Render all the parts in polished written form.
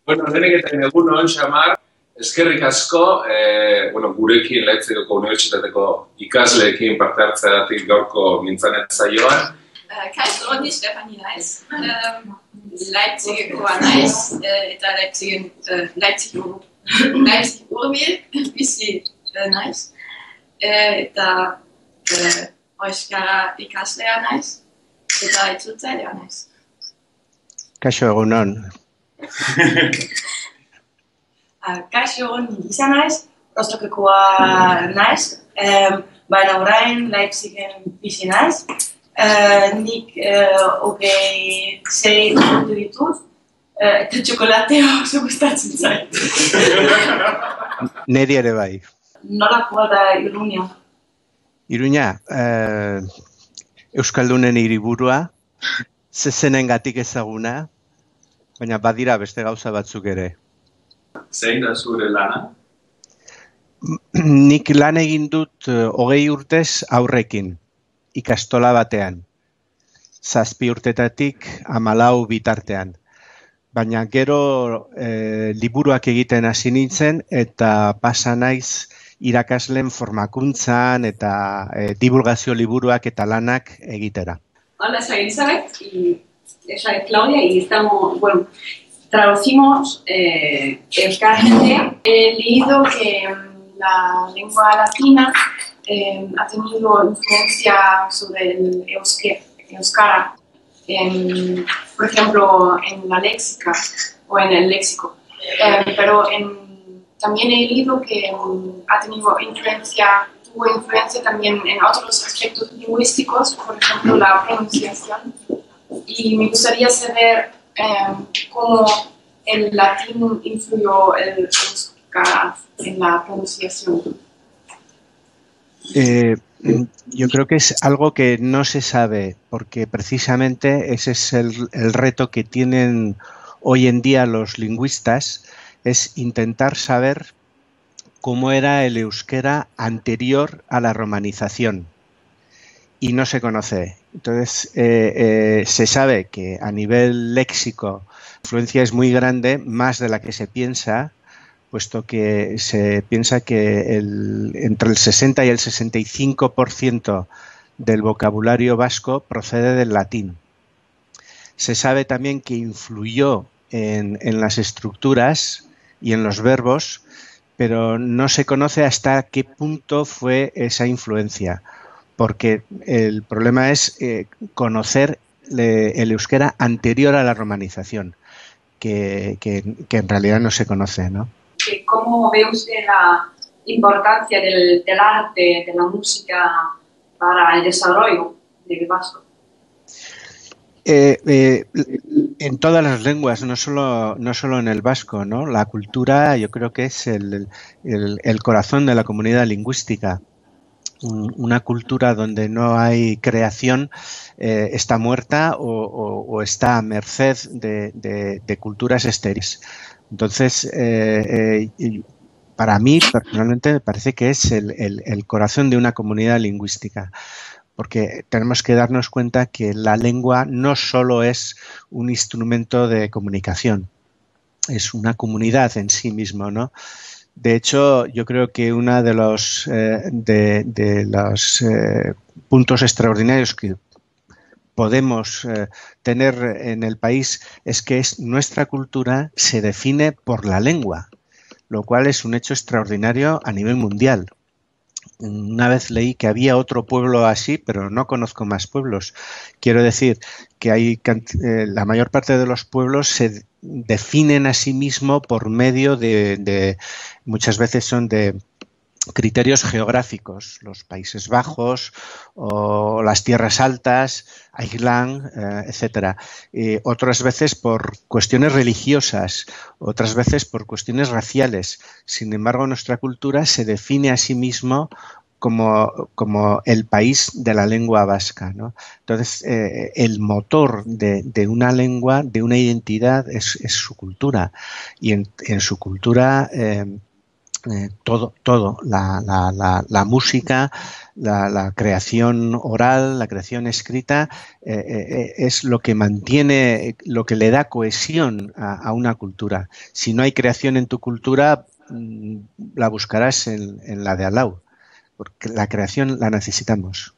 Bueno, deneketan egun hon xamar, eskerrik asko, gurekin Leipzigeko unibertsitateko ikasleekin parte hartzeagatik gaurko mintzanet saioan. Kaixo, ni Stefanie naiz. Leipzigekoa naiz, eta Leipzig urbil, bizi naiz. Eta euskara ikaslea naiz, eta itzultzailea naiz. Kaixo, egunon. Kaixo, ni Gisa naiz, Rostokekoa naiz, baina orain Leipzigen bizi naiz. Nik sei urte ditut, eta txokolatea oso gustatzen zait. Neri ere bai. Nolakoa da Iruña? Iruña, Euskaldunen hiriburua, zezenengatik ezaguna, baina badira beste gauza batzuk ere. Zein da zure lana? Nik lan egin dut 20 urtez aurrekin, ikastola batean. 7 urtetatik 14 bitartean. Baina gero liburuak egiten hasi nintzen eta pasa naiz irakasleen formakuntzan eta divulgazio liburuak eta lanak egitera. Hola, soy Elizabeth y ella es Claudia y traducimos Euskara Gentea. He leído que la lengua latina ha tenido influencia sobre el euskara, por ejemplo, en la léxica o en el léxico. Pero también he leído que tuvo influencia también en otros aspectos lingüísticos, por ejemplo, la pronunciación. Y me gustaría saber cómo el latín influyó el euskara en la pronunciación. Yo creo que es algo que no se sabe, porque precisamente ese es el reto que tienen hoy en día los lingüistas, es intentar saber cómo era el euskera anterior a la romanización. Y no se conoce. Entonces, se sabe que a nivel léxico la influencia es muy grande, más de la que se piensa, puesto que se piensa que entre el 60 y el 65% del vocabulario vasco procede del latín. Se sabe también que influyó en las estructuras y en los verbos, pero no se conoce hasta qué punto fue esa influencia, porque el problema es conocer el euskera anterior a la romanización, que en realidad no se conoce, ¿no? ¿Cómo ve usted la importancia del arte, de la música para el desarrollo del vasco? En todas las lenguas, no solo en el vasco, ¿no? La cultura yo creo que es el corazón de la comunidad lingüística. Una cultura donde no hay creación está muerta o está a merced de culturas estériles. Entonces, para mí, personalmente, me parece que es el corazón de una comunidad lingüística, porque tenemos que darnos cuenta que la lengua no solo es un instrumento de comunicación, es una comunidad en sí mismo, ¿no? De hecho, yo creo que uno de los puntos extraordinarios que podemos tener en el país es que nuestra cultura se define por la lengua, lo cual es un hecho extraordinario a nivel mundial. Una vez leí que había otro pueblo así, pero no conozco más pueblos. Quiero decir que la mayor parte de los pueblos se definen a sí mismos por medio muchas veces son de criterios geográficos, los Países Bajos o las Tierras Altas, Island, etcétera. Otras veces por cuestiones religiosas, otras veces por cuestiones raciales. Sin embargo, nuestra cultura se define a sí mismo como el país de la lengua vasca, ¿no? Entonces, el motor de una lengua, de una identidad, es su cultura. Y en su cultura todo, la música, la creación oral, la creación escrita, es lo que mantiene, lo que le da cohesión a una cultura. Si no hay creación en tu cultura, la buscarás en la de al lado, porque la creación la necesitamos.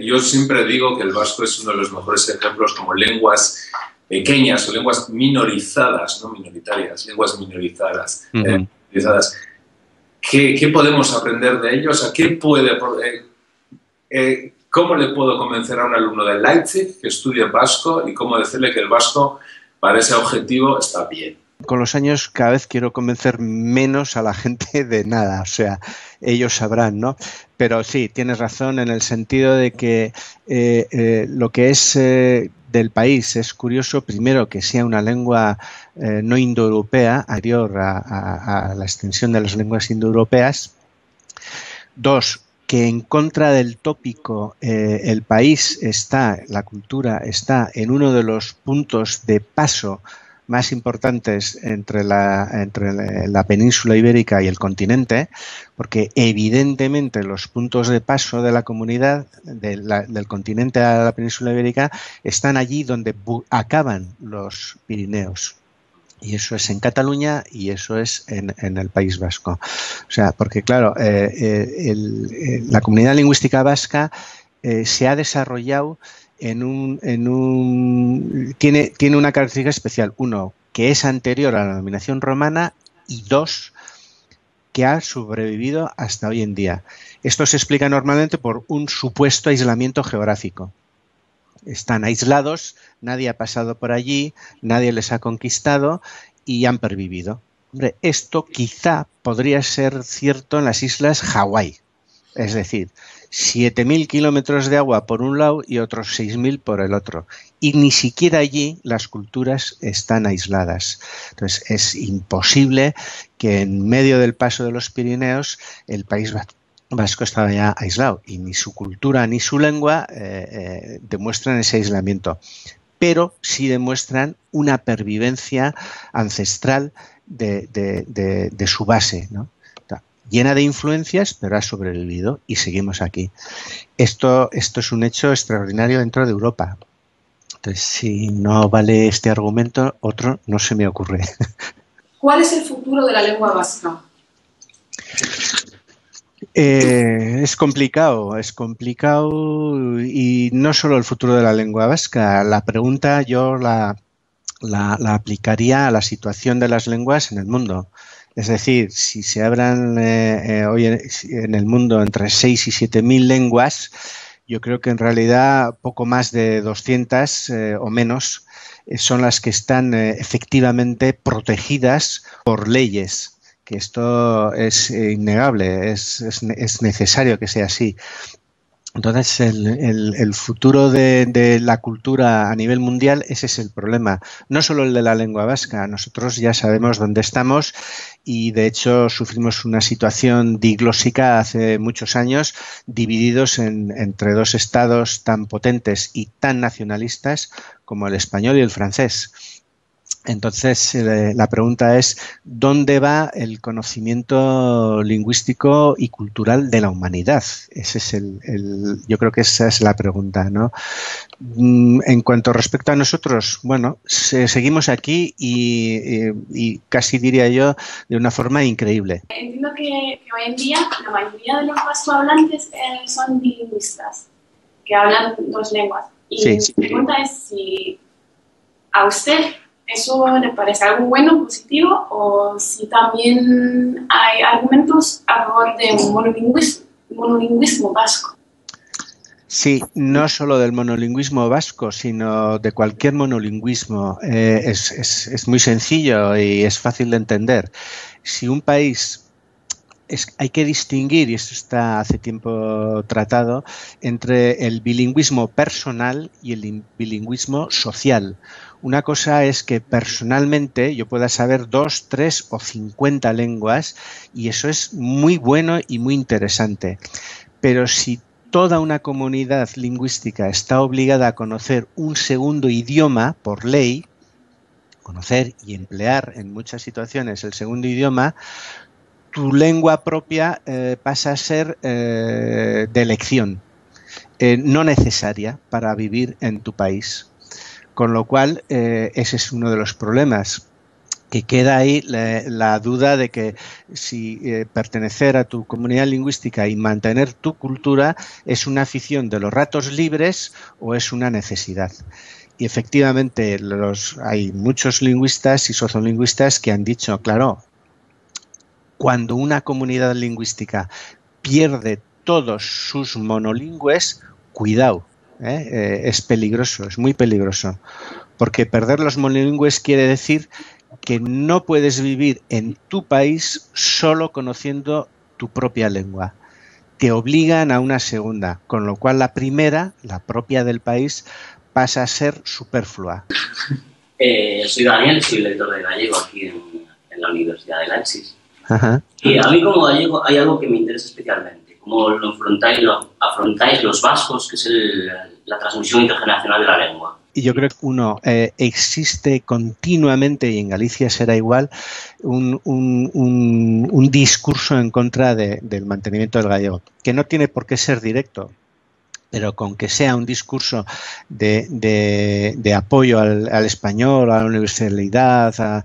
Yo siempre digo que el vasco es uno de los mejores ejemplos como lenguas pequeñas o lenguas minorizadas, no minoritarias, lenguas minorizadas. Minorizadas. ¿Qué podemos aprender de ellos? ¿Cómo le puedo convencer a un alumno de Leipzig que estudie vasco y cómo decirle que el vasco para ese objetivo está bien? Con los años cada vez quiero convencer menos a la gente de nada, o sea, ellos sabrán, ¿no? Pero sí, tienes razón en el sentido de que lo que es del país es curioso, primero, que sea una lengua no indoeuropea, anterior a la extensión de las lenguas indoeuropeas. Dos, que en contra del tópico el país está, la cultura está en uno de los puntos de paso más importantes entre la península ibérica y el continente, porque evidentemente los puntos de paso de la comunidad del continente a la península ibérica están allí donde acaban los Pirineos. Y eso es en Cataluña y eso es en el País Vasco. O sea, porque claro, la comunidad lingüística vasca se ha desarrollado tiene una característica especial. Uno, que es anterior a la dominación romana, y dos, que ha sobrevivido hasta hoy en día. Esto se explica normalmente por un supuesto aislamiento geográfico. Están aislados, nadie ha pasado por allí, nadie les ha conquistado y han pervivido. Hombre, esto quizá podría ser cierto en las islas Hawái. Es decir, 7.000 kilómetros de agua por un lado y otros 6.000 por el otro. Y ni siquiera allí las culturas están aisladas. Entonces, es imposible que en medio del paso de los Pirineos el País Vasco estaba ya aislado. Y ni su cultura ni su lengua demuestran ese aislamiento. Pero sí demuestran una pervivencia ancestral de su base, ¿no? Llena de influencias, pero ha sobrevivido y seguimos aquí. Esto es un hecho extraordinario dentro de Europa. Entonces, si no vale este argumento, otro no se me ocurre. ¿Cuál es el futuro de la lengua vasca? Es complicado y no solo el futuro de la lengua vasca. La pregunta yo la aplicaría a la situación de las lenguas en el mundo. Es decir, si se hablan hoy en el mundo entre 6 y 7.000 lenguas, yo creo que en realidad poco más de 200 o menos son las que están efectivamente protegidas por leyes, que esto es innegable, es necesario que sea así. Entonces, el futuro de la cultura a nivel mundial, ese es el problema. No solo el de la lengua vasca. Nosotros ya sabemos dónde estamos y, de hecho, sufrimos una situación diglósica hace muchos años, divididos entre dos estados tan potentes y tan nacionalistas como el español y el francés. Entonces, la pregunta es, ¿dónde va el conocimiento lingüístico y cultural de la humanidad? Ese es yo creo que esa es la pregunta, ¿no? En cuanto respecto a nosotros, bueno, seguimos aquí y casi diría yo de una forma increíble. Entiendo que hoy en día la mayoría de los vascohablantes son bilingüistas, que hablan dos lenguas. Y sí. Mi pregunta es si a usted ¿eso le parece algo bueno, positivo, o si también hay argumentos a favor del monolingüismo vasco? Sí, no solo del monolingüismo vasco, sino de cualquier monolingüismo. Es muy sencillo y es fácil de entender. Si un país... hay que distinguir, y esto está hace tiempo tratado, entre el bilingüismo personal y el bilingüismo social. Una cosa es que personalmente yo pueda saber 2, 3 o 50 lenguas y eso es muy bueno y muy interesante. Pero si toda una comunidad lingüística está obligada a conocer un segundo idioma por ley, conocer y emplear en muchas situaciones el segundo idioma, tu lengua propia pasa a ser de elección, no necesaria para vivir en tu país. Con lo cual, ese es uno de los problemas, que queda ahí la duda de que si pertenecer a tu comunidad lingüística y mantener tu cultura es una afición de los ratos libres o es una necesidad. Y efectivamente hay muchos lingüistas y sociolingüistas que han dicho, claro, cuando una comunidad lingüística pierde todos sus monolingües, cuidado, es peligroso, es muy peligroso, porque perder los monolingües quiere decir que no puedes vivir en tu país solo conociendo tu propia lengua. Te obligan a una segunda, con lo cual la primera, la propia del país, pasa a ser superflua. Soy Daniel, soy lector de gallego aquí en la Universidad de Leipzig. Ajá. Y a mí como gallego hay algo que me interesa especialmente, cómo lo afrontáis los vascos, que es la transmisión intergeneracional de la lengua. Y yo creo que existe continuamente, y en Galicia será igual, un discurso en contra del mantenimiento del gallego, que no tiene por qué ser directo, pero con que sea un discurso de apoyo al español, a la universalidad,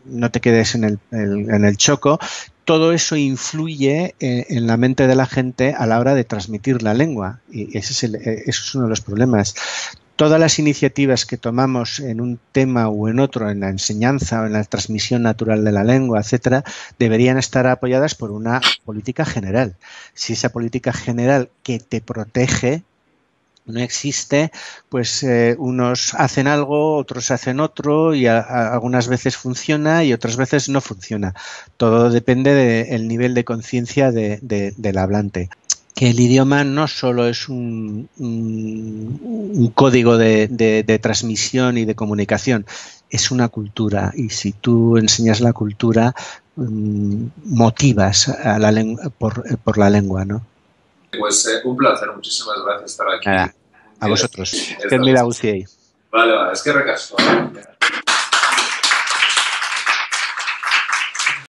no te quedes en el choco, todo eso influye en la mente de la gente a la hora de transmitir la lengua, y ese es uno de los problemas. Todas las iniciativas que tomamos en un tema o en otro, en la enseñanza o en la transmisión natural de la lengua, etcétera, deberían estar apoyadas por una política general. Si esa política general que te protege no existe, pues unos hacen algo, otros hacen otro, y algunas veces funciona y otras veces no funciona. Todo depende del nivel de conciencia del hablante. Que el idioma no solo es un código de transmisión y de comunicación, es una cultura, y si tú enseñas la cultura, motivas a la por la lengua, ¿no? Pues un placer, muchísimas gracias por estar aquí. A vosotros. Que me la Vale, es que recasco.